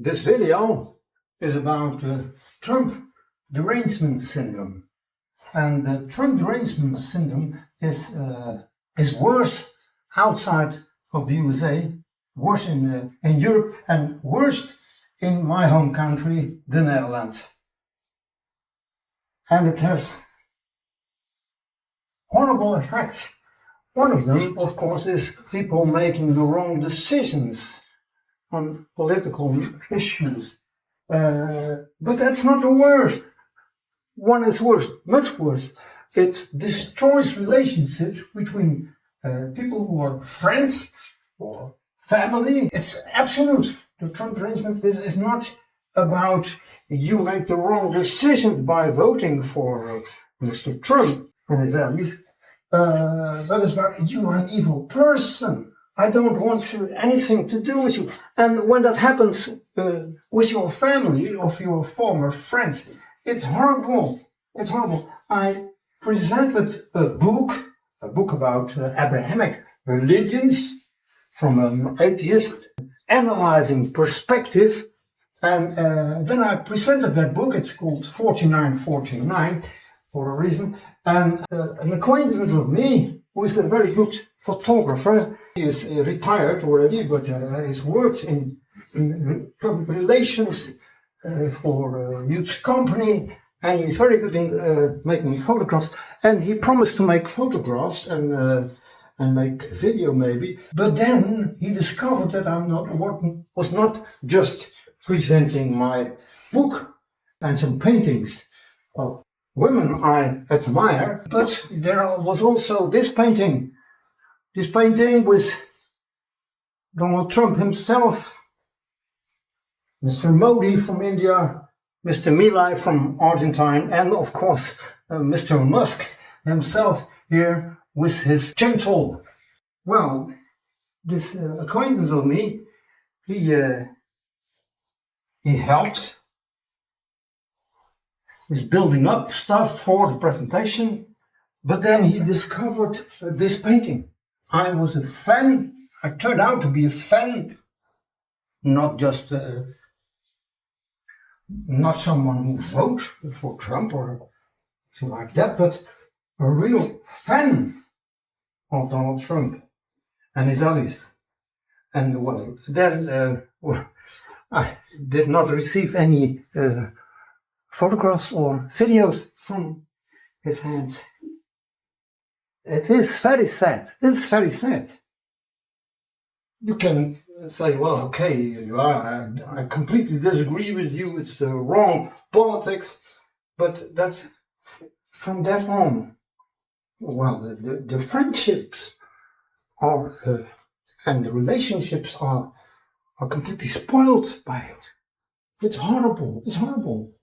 This video is about Trump Derangement Syndrome. And the Trump Derangement Syndrome is worse outside of the USA, worse in Europe, and worst in my home country, the Netherlands. And it has horrible effects. One of them, of course, is people making the wrong decisions on political issues. But that's not the worst. One is worse, much worse. It destroys relationships between people who are friends or family. It's absolute. The Trump derangement is not about you make the wrong decision by voting for Mr. Trump and his allies. But it's about you are an evil person. I don't want anything to do with you. And when that happens with your family or your former friends, it's horrible. It's horrible. I presented a book about Abrahamic religions from an atheist analyzing perspective. And then I presented that book. It's called 4949 for a reason. And an acquaintance of me, who is a very good photographer, he is retired already, but he's worked in public relations for a huge company, and he's very good in making photographs. And he promised to make photographs and make video maybe. But then he discovered that was not just presenting my book and some paintings of women I admire, but there was also this painting. This painting with Donald Trump himself, Mr. Modi from India, Mr. Milei from Argentina, and of course Mr. Musk himself here with his chainsaw. Well, this acquaintance of me, he helped. He's building up stuff for the presentation, but then he discovered this painting. I was a fan. I turned out to be a fan, not just not someone who votes for Trump or something like that, but a real fan of Donald Trump and his allies. And well, then I did not receive any photographs or videos from his hand. It is very sad. It's very sad. You can say, well, okay, I completely disagree with you. It's wrong politics. But that's from that on. Well, the friendships are and the relationships are completely spoiled by it. It's horrible. It's horrible.